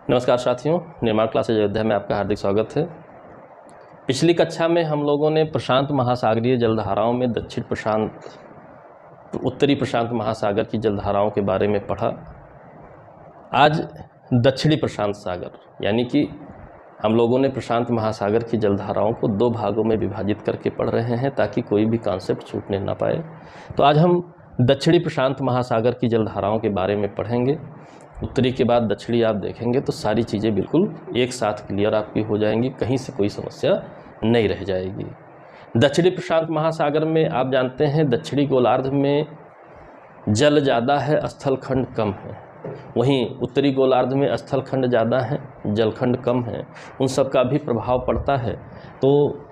नमस्कार साथियों, निर्माण क्लासेज अयोध्या में आपका हार्दिक स्वागत है। पिछली कक्षा में हम लोगों ने प्रशांत महासागरीय जलधाराओं में उत्तरी प्रशांत महासागर की जलधाराओं के बारे में पढ़ा। आज दक्षिणी प्रशांत सागर यानी कि हम लोगों ने प्रशांत महासागर की जलधाराओं को दो भागों में विभाजित करके पढ़ रहे हैं ताकि कोई भी कॉन्सेप्ट छूटने ना पाए। तो आज हम दक्षिणी प्रशांत महासागर की जलधाराओं के बारे में पढ़ेंगे। उत्तरी के बाद दक्षिणी आप देखेंगे तो सारी चीज़ें बिल्कुल एक साथ क्लियर आपकी हो जाएंगी, कहीं से कोई समस्या नहीं रह जाएगी। दक्षिणी प्रशांत महासागर में आप जानते हैं दक्षिणी गोलार्ध में जल ज़्यादा है, स्थलखंड कम है। वहीं उत्तरी गोलार्ध में स्थलखंड ज़्यादा है, जलखंड कम है। उन सब का भी प्रभाव पड़ता है। तो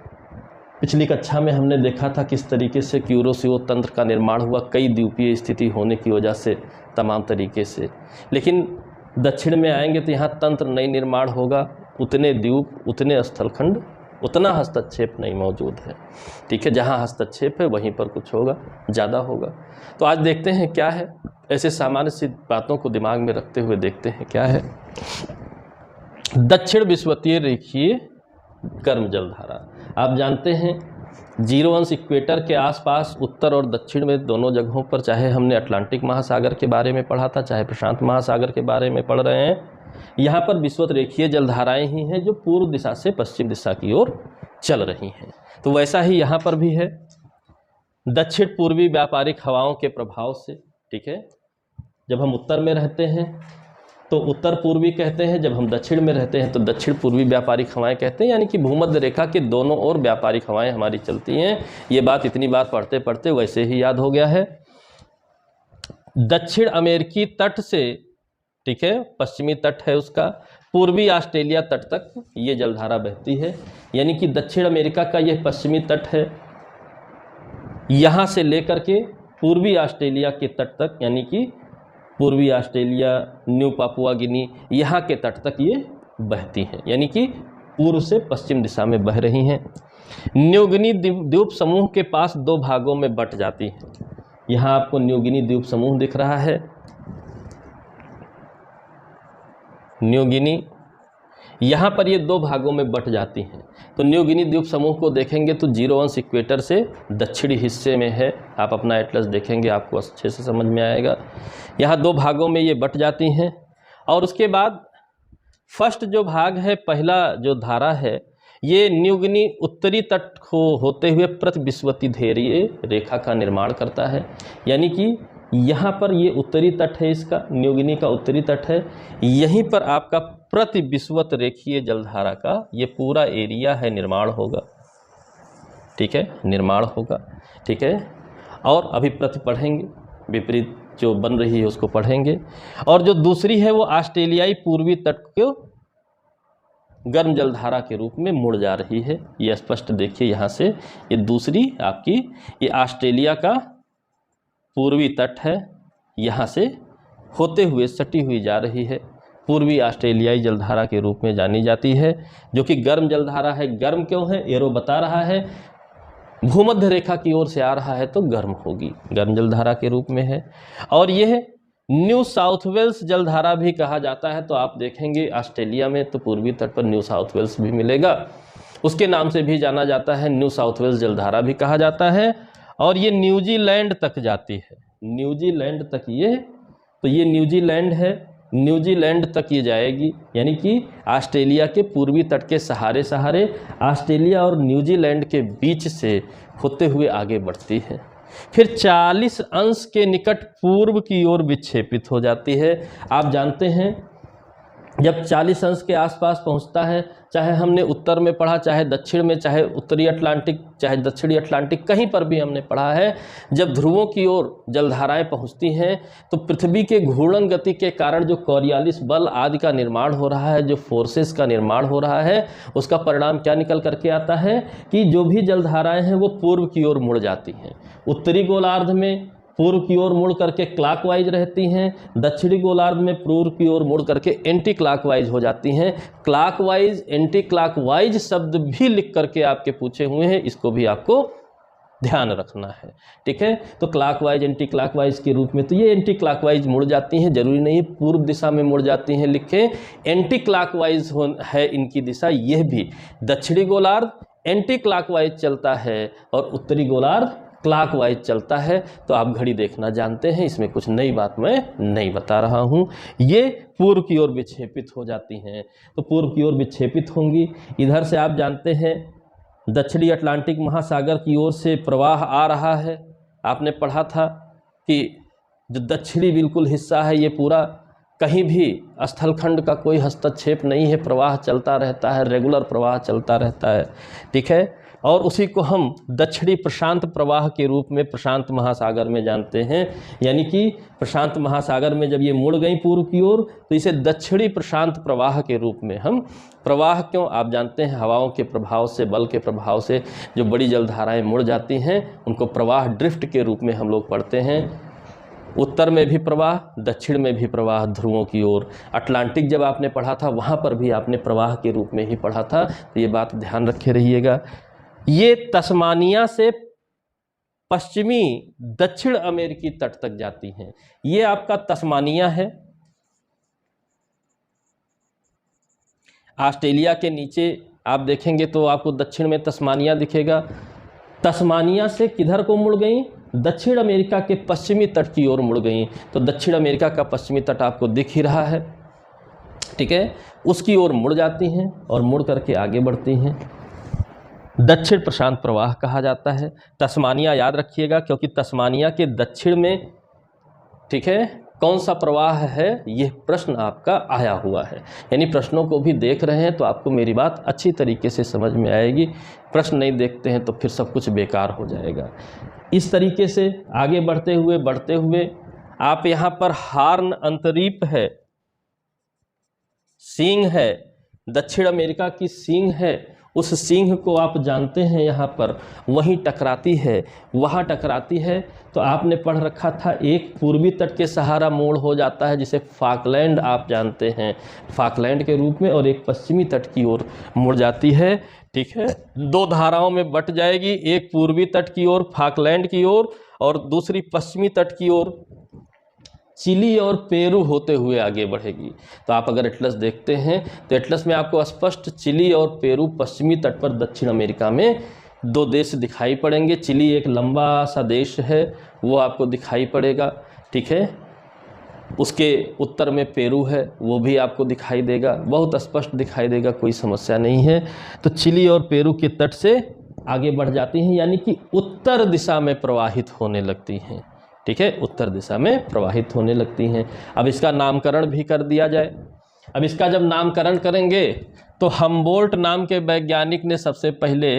पिछली कक्षा में हमने देखा था किस तरीके से क्यूरोसिओ तंत्र का निर्माण हुआ, कई द्वीपीय स्थिति होने की वजह से तमाम तरीके से। लेकिन दक्षिण में आएंगे तो यहाँ तंत्र नहीं निर्माण होगा, उतने द्वीप, उतने स्थलखंड, उतना हस्तक्षेप नहीं मौजूद है। ठीक है, जहाँ हस्तक्षेप है वहीं पर कुछ होगा, ज़्यादा होगा। तो आज देखते हैं क्या है, ऐसे सामान्य सी बातों को दिमाग में रखते हुए देखते हैं क्या है। दक्षिण विषुवतीय रेखीय गर्म जलधारा, आप जानते हैं 0 अंश इक्वेटर के आसपास उत्तर और दक्षिण में दोनों जगहों पर, चाहे हमने अटलांटिक महासागर के बारे में पढ़ा था, चाहे प्रशांत महासागर के बारे में पढ़ रहे हैं, यहाँ पर विषुवत रेखीय जलधाराएं ही हैं जो पूर्व दिशा से पश्चिम दिशा की ओर चल रही हैं। तो वैसा ही यहाँ पर भी है। दक्षिण पूर्वी व्यापारिक हवाओं के प्रभाव से, ठीक है, जब हम उत्तर में रहते हैं तो उत्तर पूर्वी कहते हैं, जब हम दक्षिण में रहते हैं तो दक्षिण पूर्वी व्यापारिक हवाएं कहते हैं। यानी कि भूमध्य रेखा के दोनों ओर व्यापारिक हवाएं हमारी चलती हैं। ये बात इतनी बार पढ़ते पढ़ते वैसे ही याद हो गया है। दक्षिण अमेरिकी तट से, ठीक है, पश्चिमी तट है उसका, पूर्वी ऑस्ट्रेलिया तट तक ये जलधारा बहती है। यानी कि दक्षिण अमेरिका का यह पश्चिमी तट है, यहाँ से लेकर के पूर्वी ऑस्ट्रेलिया के तट तक, यानी कि पूर्वी ऑस्ट्रेलिया, न्यू पापुआ गिनी, यहाँ के तट तक ये बहती हैं। यानी कि पूर्व से पश्चिम दिशा में बह रही हैं। न्यूगिनी द्वीप समूह के पास दो भागों में बट जाती हैं। यहाँ आपको न्यूगिनी द्वीप समूह दिख रहा है, न्यूगिनी, यहाँ पर ये दो भागों में बट जाती हैं। तो न्यूगिनी द्वीप समूह को देखेंगे तो 0 अंश इक्वेटर से दक्षिणी हिस्से में है। आप अपना एटलस देखेंगे आपको अच्छे से समझ में आएगा। यहाँ दो भागों में ये बट जाती हैं। और उसके बाद फर्स्ट जो भाग है, पहला जो धारा है, ये न्यूगिनी उत्तरी तट को होते हुए प्रतिविषुवतीय रेखा का निर्माण करता है। यानी कि यहाँ पर ये उत्तरी तट है, इसका न्यूगिनी का उत्तरी तट है। यहीं पर आपका प्रतिविषुवत रेखीय जलधारा का ये पूरा एरिया है, निर्माण होगा। ठीक है, निर्माण होगा। ठीक है, और अभी प्रति पढ़ेंगे, विपरीत जो बन रही है उसको पढ़ेंगे। और जो दूसरी है वो ऑस्ट्रेलियाई पूर्वी तट को गर्म जलधारा के रूप में मुड़ जा रही है। ये स्पष्ट देखिए, यहाँ से ये दूसरी आपकी ये ऑस्ट्रेलिया का पूर्वी तट है, यहाँ से होते हुए सटी हुई जा रही है, पूर्वी ऑस्ट्रेलियाई जलधारा के रूप में जानी जाती है, जो कि गर्म जलधारा है। गर्म क्यों है, एरो बता रहा है, भूमध्य रेखा की ओर से आ रहा है तो गर्म होगी, गर्म जलधारा के रूप में है। और यह न्यू साउथ वेल्स जलधारा भी कहा जाता है। तो आप देखेंगे ऑस्ट्रेलिया में तो पूर्वी तट पर न्यू साउथ वेल्स भी मिलेगा, उसके नाम से भी जाना जाता है, न्यू साउथ वेल्स जलधारा भी कहा जाता है। और ये न्यूजीलैंड तक जाती है, न्यूजीलैंड तक ये, तो ये न्यूजीलैंड है, न्यूजीलैंड तक ये जाएगी। यानी कि ऑस्ट्रेलिया के पूर्वी तट के सहारे सहारे ऑस्ट्रेलिया और न्यूजीलैंड के बीच से होते हुए आगे बढ़ती है। फिर 40 अंश के निकट पूर्व की ओर विक्षेपित हो जाती है। आप जानते हैं जब 40 अंश के आसपास पहुंचता है, चाहे हमने उत्तर में पढ़ा, चाहे दक्षिण में, चाहे उत्तरी अटलांटिक, चाहे दक्षिणी अटलांटिक, कहीं पर भी हमने पढ़ा है, जब ध्रुवों की ओर जलधाराएं पहुंचती हैं तो पृथ्वी के घूर्णन गति के कारण जो कोरियालिस बल आदि का निर्माण हो रहा है, जो फोर्सेस का निर्माण हो रहा है, उसका परिणाम क्या निकल करके आता है कि जो भी जलधाराएं हैं वो पूर्व की ओर मुड़ जाती हैं। उत्तरी गोलार्ध में पूर्व की ओर मुड़ करके क्लॉकवाइज रहती हैं, दक्षिणी गोलार्ध में पूर्व की ओर मुड़ करके एंटी क्लॉकवाइज हो जाती हैं। क्लॉकवाइज, एंटी क्लॉकवाइज शब्द भी लिख करके आपके पूछे हुए हैं, इसको भी आपको ध्यान रखना है। ठीक है, तो क्लॉकवाइज एंटी क्लॉकवाइज के रूप में तो ये एंटी क्लॉकवाइज मुड़ जाती हैं, जरूरी नहीं पूर्व दिशा में मुड़ जाती हैं, लिखें एंटी क्लॉकवाइज है इनकी दिशा। यह भी दक्षिणी गोलार्ध एंटी क्लॉकवाइज चलता है और उत्तरी गोलार्ध क्लॉकवाइज चलता है। तो आप घड़ी देखना जानते हैं, इसमें कुछ नई बात मैं नहीं बता रहा हूँ। ये पूर्व की ओर विक्षेपित हो जाती हैं, तो पूर्व की ओर विक्षेपित होंगी। इधर से आप जानते हैं दक्षिणी अटलांटिक महासागर की ओर से प्रवाह आ रहा है। आपने पढ़ा था कि जो दक्षिणी बिल्कुल हिस्सा है ये पूरा कहीं भी स्थलखंड का कोई हस्तक्षेप नहीं है, प्रवाह चलता रहता है, रेगुलर प्रवाह चलता रहता है। ठीक है, और उसी को हम दक्षिणी प्रशांत प्रवाह के रूप में प्रशांत महासागर में जानते हैं। यानी कि प्रशांत महासागर में जब ये मुड़ गई पूर्व की ओर तो इसे दक्षिणी प्रशांत प्रवाह के रूप में हम प्रवाह, क्यों आप जानते हैं हवाओं के प्रभाव से, बल के प्रभाव से जो बड़ी जलधाराएं मुड़ जाती हैं उनको प्रवाह ड्रिफ्ट के रूप में हम लोग पढ़ते हैं। उत्तर में भी प्रवाह, दक्षिण में भी प्रवाह ध्रुवों की ओर। अटलांटिक जब आपने पढ़ा था वहाँ पर भी आपने प्रवाह के रूप में ही पढ़ा था, तो ये बात ध्यान रखे रहिएगा। ये तस्मानिया से पश्चिमी दक्षिण अमेरिकी तट तक जाती हैं। ये आपका तस्मानिया है, ऑस्ट्रेलिया के नीचे आप देखेंगे तो आपको दक्षिण में तस्मानिया दिखेगा। तस्मानिया से किधर को मुड़ गई? दक्षिण अमेरिका के पश्चिमी तट की ओर मुड़ गई। तो दक्षिण अमेरिका का पश्चिमी तट आपको दिख ही रहा है। ठीक है, उसकी ओर मुड़ जाती हैं और मुड़ करके आगे बढ़ती हैं। दक्षिण प्रशांत प्रवाह कहा जाता है। तस्मानिया याद रखिएगा, क्योंकि तस्मानिया के दक्षिण में, ठीक है, कौन सा प्रवाह है, यह प्रश्न आपका आया हुआ है। यानी प्रश्नों को भी देख रहे हैं तो आपको मेरी बात अच्छी तरीके से समझ में आएगी। प्रश्न नहीं देखते हैं तो फिर सब कुछ बेकार हो जाएगा। इस तरीके से आगे बढ़ते हुए आप यहाँ पर हार्न अंतरीप है, सींग है, दक्षिण अमेरिका की सींग है, उस सींग को आप जानते हैं यहाँ पर वहीं टकराती है, वहाँ टकराती है। तो आपने पढ़ रखा था एक पूर्वी तट के सहारा मोड़ हो जाता है जिसे फाकलैंड आप जानते हैं, फाकलैंड के रूप में, और एक पश्चिमी तट की ओर मुड़ जाती है। ठीक है, दो धाराओं में बट जाएगी, एक पूर्वी तट की ओर फाकलैंड की ओर और दूसरी पश्चिमी तट की ओर चिली और पेरू होते हुए आगे बढ़ेगी। तो आप अगर एटलस देखते हैं तो एटलस में आपको स्पष्ट चिली और पेरू पश्चिमी तट पर दक्षिण अमेरिका में दो देश दिखाई पड़ेंगे। चिली एक लंबा सा देश है, वो आपको दिखाई पड़ेगा। ठीक है, उसके उत्तर में पेरू है, वो भी आपको दिखाई देगा, बहुत स्पष्ट दिखाई देगा, कोई समस्या नहीं है। तो चिली और पेरू के तट से आगे बढ़ जाती हैं, यानी कि उत्तर दिशा में प्रवाहित होने लगती हैं। ठीक है, उत्तर दिशा में प्रवाहित होने लगती हैं। अब इसका नामकरण भी कर दिया जाए। अब इसका जब नामकरण करेंगे तो हम्बोल्ट नाम के वैज्ञानिक ने सबसे पहले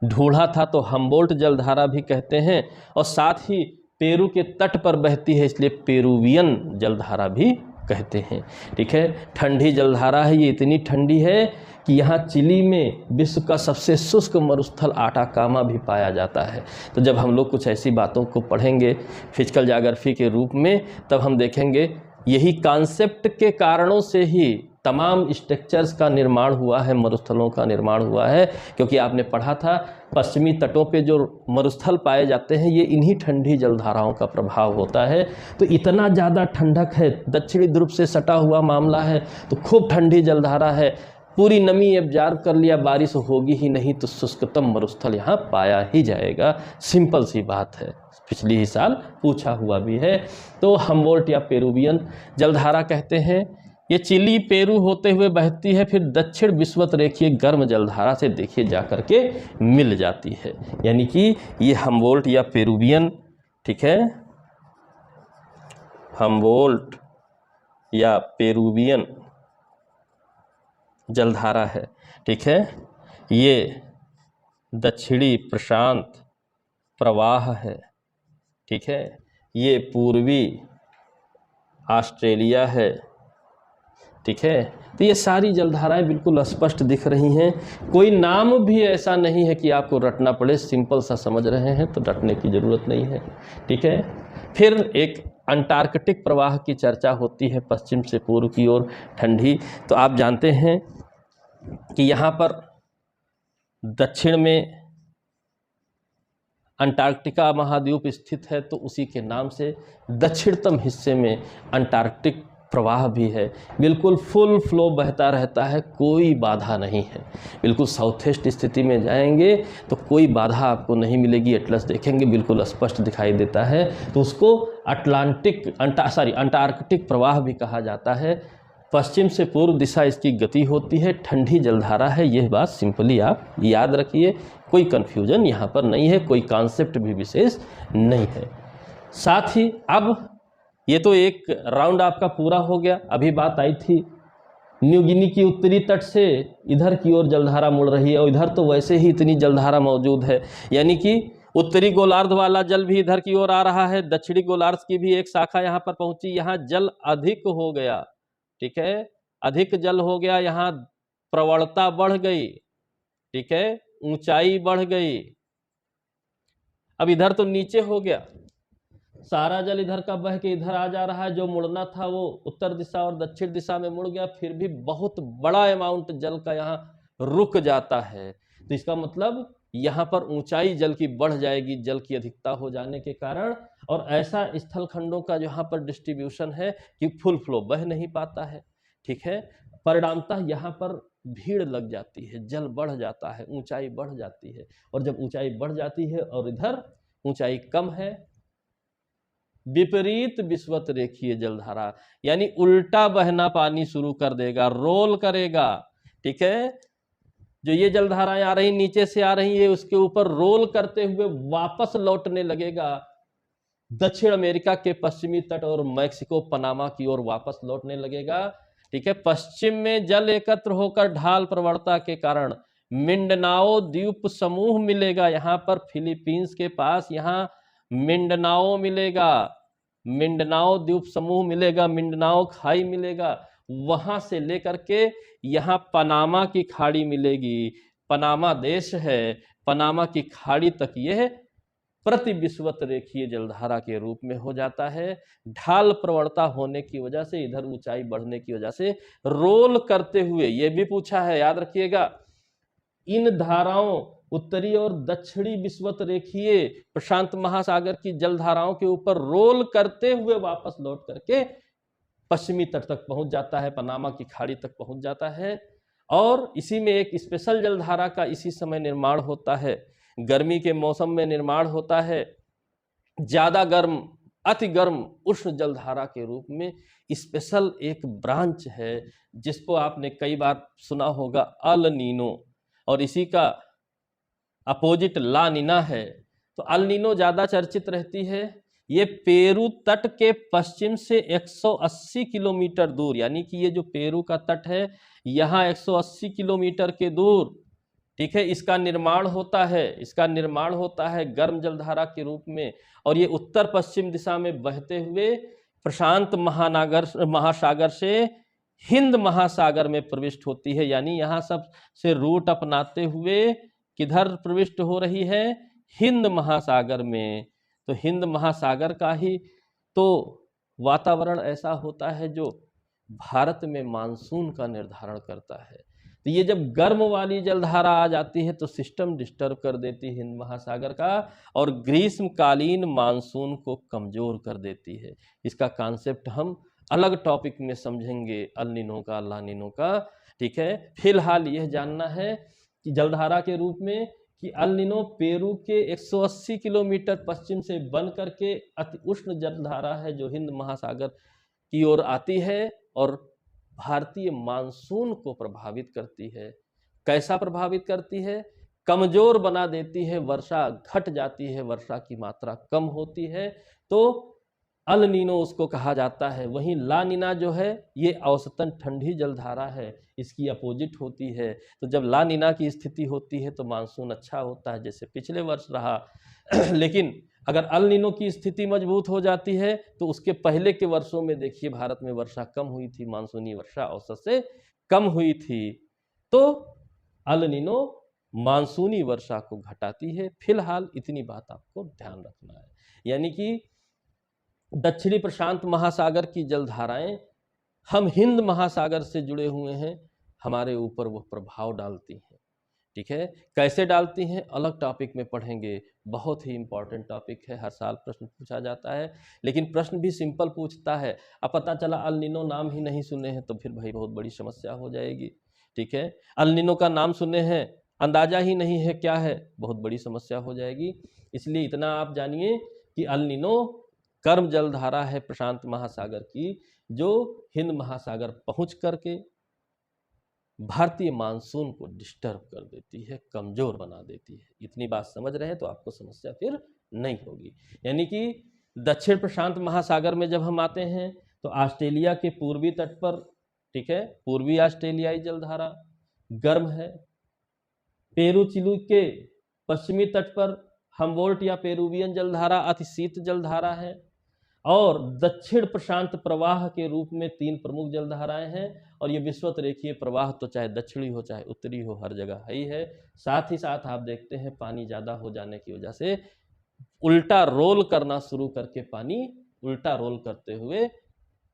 ढूंढा था, तो हम्बोल्ट जलधारा भी कहते हैं, और साथ ही पेरू के तट पर बहती है इसलिए पेरुवियन जलधारा भी कहते हैं। ठीक है, ठंडी जलधारा है, ये इतनी ठंडी है कि यहाँ चिली में विश्व का सबसे शुष्क मरुस्थल आटाकामा भी पाया जाता है। तो जब हम लोग कुछ ऐसी बातों को पढ़ेंगे फिजिकल ज्योग्राफी के रूप में, तब हम देखेंगे यही कॉन्सेप्ट के कारणों से ही तमाम स्ट्रक्चर्स का निर्माण हुआ है, मरुस्थलों का निर्माण हुआ है। क्योंकि आपने पढ़ा था पश्चिमी तटों पे जो मरुस्थल पाए जाते हैं ये इन्हीं ठंडी जलधाराओं का प्रभाव होता है। तो इतना ज़्यादा ठंडक है, दक्षिणी ध्रुव से सटा हुआ मामला है, तो खूब ठंडी जलधारा है, पूरी नमी एब्जॉर्ब कर लिया, बारिश होगी ही नहीं तो शुष्कतम मरुस्थल यहाँ पाया ही जाएगा। सिंपल सी बात है, पिछली ही साल पूछा हुआ भी है। तो हम्बोल्ट या पेरुवियन जलधारा कहते हैं। ये चिली पेरू होते हुए बहती है, फिर दक्षिण विषुवत रेखीय गर्म जलधारा से देखिए जा करके मिल जाती है। यानी कि ये हम्बोल्ट या पेरुवियन, ठीक है, हम्बोल्ट या पेरुवियन जलधारा है। ठीक है, ये दक्षिणी प्रशांत प्रवाह है। ठीक है, ये पूर्वी ऑस्ट्रेलिया है। ठीक है, तो ये सारी जलधाराएं बिल्कुल स्पष्ट दिख रही हैं। कोई नाम भी ऐसा नहीं है कि आपको रटना पड़े, सिंपल सा समझ रहे हैं तो रटने की ज़रूरत नहीं है। ठीक है, फिर एक अंटार्कटिक प्रवाह की चर्चा होती है, पश्चिम से पूर्व की ओर ठंडी। तो आप जानते हैं कि यहाँ पर दक्षिण में अंटार्कटिका महाद्वीप स्थित है तो उसी के नाम से दक्षिणतम हिस्से में अंटार्कटिक प्रवाह भी है। बिल्कुल फुल फ्लो बहता रहता है, कोई बाधा नहीं है। बिल्कुल साउथ ईस्ट स्थिति में जाएंगे तो कोई बाधा आपको नहीं मिलेगी। एटलस देखेंगे बिल्कुल स्पष्ट दिखाई देता है, तो उसको अंटार्कटिक प्रवाह भी कहा जाता है। पश्चिम से पूर्व दिशा इसकी गति होती है, ठंडी जलधारा है। यह बात सिंपली आप याद रखिए, कोई कन्फ्यूजन यहाँ पर नहीं है, कोई कॉन्सेप्ट भी विशेष नहीं है। साथ ही अब ये तो एक राउंड आपका पूरा हो गया। अभी बात आई थी न्यू गिनी की उत्तरी तट से इधर की ओर जलधारा मुड़ रही है, और इधर तो वैसे ही इतनी जलधारा मौजूद है, यानी कि उत्तरी गोलार्ध वाला जल भी इधर की ओर आ रहा है, दक्षिणी गोलार्ध की भी एक शाखा यहाँ पर पहुंची। यहाँ जल अधिक हो गया, ठीक है, अधिक जल हो गया, यहाँ प्रवणता बढ़ गई, ठीक है, ऊंचाई बढ़ गई। अब इधर तो नीचे हो गया, सारा जल इधर का बह के इधर आ जा रहा है। जो मुड़ना था वो उत्तर दिशा और दक्षिण दिशा में मुड़ गया, फिर भी बहुत बड़ा अमाउंट जल का यहाँ रुक जाता है। तो इसका मतलब यहाँ पर ऊंचाई जल की बढ़ जाएगी, जल की अधिकता हो जाने के कारण। और ऐसा स्थल खंडों का यहाँ पर डिस्ट्रीब्यूशन है कि फुल फ्लो बह नहीं पाता है, ठीक है। परिणामतः यहाँ पर भीड़ लग जाती है, जल बढ़ जाता है, ऊंचाई बढ़ जाती है। और जब ऊंचाई बढ़ जाती है और इधर ऊंचाई कम है, विपरीत विषुवत रेखीय जलधारा, यानी उल्टा बहना पानी शुरू कर देगा, रोल करेगा, ठीक है। जो ये जलधाराएं आ रही नीचे से आ रही है, उसके ऊपर रोल करते हुए वापस लौटने लगेगा दक्षिण अमेरिका के पश्चिमी तट और मैक्सिको पनामा की ओर वापस लौटने लगेगा, ठीक है। पश्चिम में जल एकत्र होकर ढाल प्रवणता के कारण मिंडनाओ द्वीप समूह मिलेगा। यहाँ पर फिलीपींस के पास यहाँ मिंडनाओ मिलेगा, मिंडनाओ द्वीप समूह मिलेगा, मिंडनाओ खाई मिलेगा। वहां से लेकर के यहाँ पनामा की खाड़ी मिलेगी, पनामा देश है, पनामा की खाड़ी तक यह प्रति विषुवत रेखीय जलधारा के रूप में हो जाता है। ढाल प्रवणता होने की वजह से, इधर ऊंचाई बढ़ने की वजह से रोल करते हुए, यह भी पूछा है, याद रखिएगा, इन धाराओं उत्तरी और दक्षिणी विषुवत रेखीय प्रशांत महासागर की जलधाराओं के ऊपर रोल करते हुए वापस लौट करके पश्चिमी तट तक पहुंच जाता है, पनामा की खाड़ी तक पहुंच जाता है। और इसी में एक स्पेशल जलधारा का इसी समय निर्माण होता है, गर्मी के मौसम में निर्माण होता है। ज्यादा गर्म, अति गर्म उष्ण जलधारा के रूप में स्पेशल एक ब्रांच है, जिसको आपने कई बार सुना होगा, अल नीनो, और इसी का अपोजिट ला नीना है। तो अल नीनो ज्यादा चर्चित रहती है। ये पेरू तट के पश्चिम से 180 किलोमीटर दूर, यानी कि ये जो पेरू का तट है यहाँ 180 किलोमीटर के दूर, ठीक है, इसका निर्माण होता है, इसका निर्माण होता है गर्म जलधारा के रूप में। और ये उत्तर पश्चिम दिशा में बहते हुए प्रशांत महासागर से हिंद महासागर में प्रविष्ट होती है। यानी यहाँ सब से रूट अपनाते हुए किधर प्रविष्ट हो रही है, हिंद महासागर में। तो हिंद महासागर का ही तो वातावरण ऐसा होता है जो भारत में मानसून का निर्धारण करता है। तो ये जब गर्म वाली जलधारा आ जाती है तो सिस्टम डिस्टर्ब कर देती है हिंद महासागर का, और ग्रीष्मकालीन मानसून को कमजोर कर देती है। इसका कॉन्सेप्ट हम अलग टॉपिक में समझेंगे, अल नीनो का, ला नीनो का, ठीक है। फिलहाल यह जानना है कि जलधारा के रूप में कि अल नीनो पेरू के 180 किलोमीटर पश्चिम से बन करके अति उष्ण जलधारा है जो हिंद महासागर की ओर आती है और भारतीय मानसून को प्रभावित करती है। कैसा प्रभावित करती है? कमजोर बना देती है, वर्षा घट जाती है, वर्षा की मात्रा कम होती है, तो अल नीनो उसको कहा जाता है। वहीं ला नीना जो है ये औसतन ठंडी जलधारा है, इसकी अपोजिट होती है। तो जब ला नीना की स्थिति होती है तो मानसून अच्छा होता है, जैसे पिछले वर्ष रहा। लेकिन अगर अल नीनो की स्थिति मजबूत हो जाती है तो उसके पहले के वर्षों में देखिए भारत में वर्षा कम हुई थी, मानसूनी वर्षा औसत से कम हुई थी। तो अल नीनो मानसूनी वर्षा को घटाती है। फिलहाल इतनी बात आपको ध्यान रखना है, यानी कि दक्षिणी प्रशांत महासागर की जलधाराएं हम हिंद महासागर से जुड़े हुए हैं, हमारे ऊपर वो प्रभाव डालती हैं, ठीक है। कैसे डालती हैं अलग टॉपिक में पढ़ेंगे, बहुत ही इंपॉर्टेंट टॉपिक है, हर साल प्रश्न पूछा जाता है, लेकिन प्रश्न भी सिंपल पूछता है। अब पता चला अल नीनो नाम ही नहीं सुने हैं तो फिर भाई बहुत बड़ी समस्या हो जाएगी। ठीक है, अल नीनो का नाम सुने हैं, अंदाजा ही नहीं है क्या है, बहुत बड़ी समस्या हो जाएगी। इसलिए इतना आप जानिए कि अल नीनो कर्म जलधारा है प्रशांत महासागर की, जो हिंद महासागर पहुंच करके भारतीय मानसून को डिस्टर्ब कर देती है, कमजोर बना देती है। इतनी बात समझ रहे हैं तो आपको समस्या फिर नहीं होगी। यानी कि दक्षिण प्रशांत महासागर में जब हम आते हैं तो ऑस्ट्रेलिया के पूर्वी तट पर, ठीक है, पूर्वी ऑस्ट्रेलियाई जलधारा गर्म है। पेरू चिली के पश्चिमी तट पर हमबोल्ट या पेरुवियन जलधारा अतिशीत जलधारा है। और दक्षिण प्रशांत प्रवाह के रूप में 3 प्रमुख जलधाराएं हैं, और ये विषुवत रेखीय प्रवाह तो चाहे दक्षिणी हो चाहे उत्तरी हो हर जगह ही है। साथ ही साथ आप देखते हैं पानी ज़्यादा हो जाने की वजह से उल्टा रोल करना शुरू करके पानी उल्टा रोल करते हुए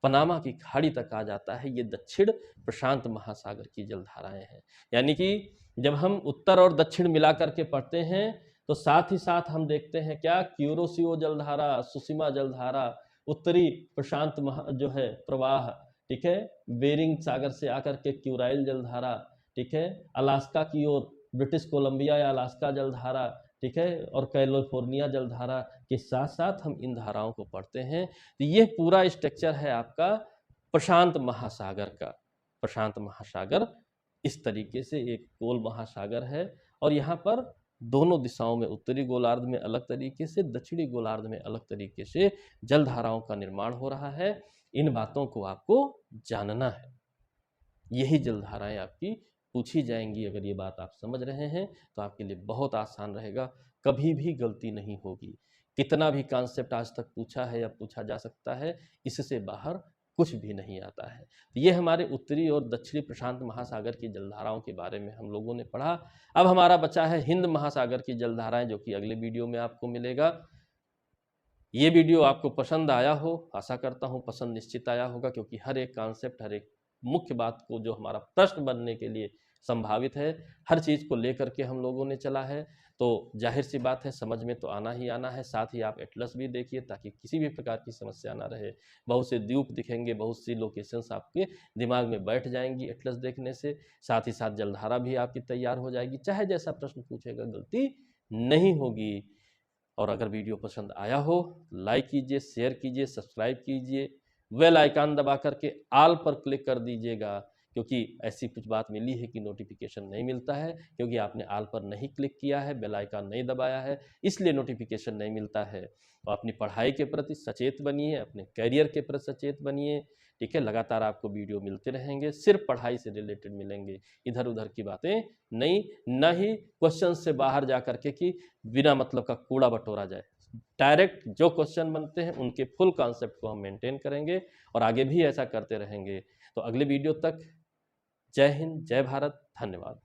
पनामा की खाड़ी तक आ जाता है। ये दक्षिण प्रशांत महासागर की जलधाराएं हैं। यानी कि जब हम उत्तर और दक्षिण मिला करके पढ़ते हैं तो साथ ही साथ हम देखते हैं क्या, क्यूरोसियो जलधारा, सुसीमा जलधारा, उत्तरी प्रशांत जो है प्रवाह, ठीक है, बेरिंग सागर से आकर के क्यूराइल जलधारा, ठीक है, अलास्का की ओर ब्रिटिश कोलंबिया या अलास्का जलधारा, ठीक है, और कैलिफोर्निया जलधारा के साथ साथ हम इन धाराओं को पढ़ते हैं। तो ये पूरा स्ट्रक्चर है आपका प्रशांत महासागर का। प्रशांत महासागर इस तरीके से एक गोल महासागर है, और यहाँ पर दोनों दिशाओं में, उत्तरी गोलार्ध में अलग तरीके से, दक्षिणी गोलार्ध में अलग तरीके से जलधाराओं का निर्माण हो रहा है। इन बातों को आपको जानना है। यही जलधाराएं आपकी पूछी जाएंगी। अगर ये बात आप समझ रहे हैं तो आपके लिए बहुत आसान रहेगा, कभी भी गलती नहीं होगी। कितना भी कॉन्सेप्ट आज तक पूछा है या पूछा जा सकता है, इससे बाहर कुछ भी नहीं आता है। ये हमारे उत्तरी और दक्षिणी प्रशांत महासागर की जलधाराओं के बारे में हम लोगों ने पढ़ा। अब हमारा बचा है हिंद महासागर की जलधाराएं, जो कि अगले वीडियो में आपको मिलेगा। ये वीडियो आपको पसंद आया हो, आशा करता हूँ पसंद निश्चित आया होगा, क्योंकि हर एक कॉन्सेप्ट, हर एक मुख्य बात को जो हमारा प्रश्न बनने के लिए संभावित है, हर चीज़ को लेकर के हम लोगों ने चला है। तो जाहिर सी बात है समझ में तो आना ही आना है। साथ ही आप एटलस भी देखिए ताकि किसी भी प्रकार की समस्या ना रहे। बहुत से द्वीप दिखेंगे, बहुत सी लोकेशंस आपके दिमाग में बैठ जाएंगी एटलस देखने से। साथ ही साथ जलधारा भी आपकी तैयार हो जाएगी। चाहे जैसा प्रश्न पूछेगा गलती नहीं होगी। और अगर वीडियो पसंद आया हो लाइक कीजिए, शेयर कीजिए, सब्सक्राइब कीजिए, बेल आइकन दबा करके ऑल पर क्लिक कर दीजिएगा, क्योंकि ऐसी कुछ बात मिली है कि नोटिफिकेशन नहीं मिलता है, क्योंकि आपने ऑल पर नहीं क्लिक किया है, बेल आइकन नहीं दबाया है, इसलिए नोटिफिकेशन नहीं मिलता है। तो अपनी पढ़ाई के प्रति सचेत बनिए, अपने करियर के प्रति सचेत बनिए, ठीक है। लगातार आपको वीडियो मिलते रहेंगे, सिर्फ पढ़ाई से रिलेटेड मिलेंगे, इधर उधर की बातें नहीं, न ही क्वेश्चन से बाहर जा करके कि बिना मतलब का कूड़ा बटोरा जाए। डायरेक्ट जो क्वेश्चन बनते हैं उनके फुल कॉन्सेप्ट को हम मेंटेन करेंगे और आगे भी ऐसा करते रहेंगे। तो अगले वीडियो तक जय हिंद, जय भारत, धन्यवाद।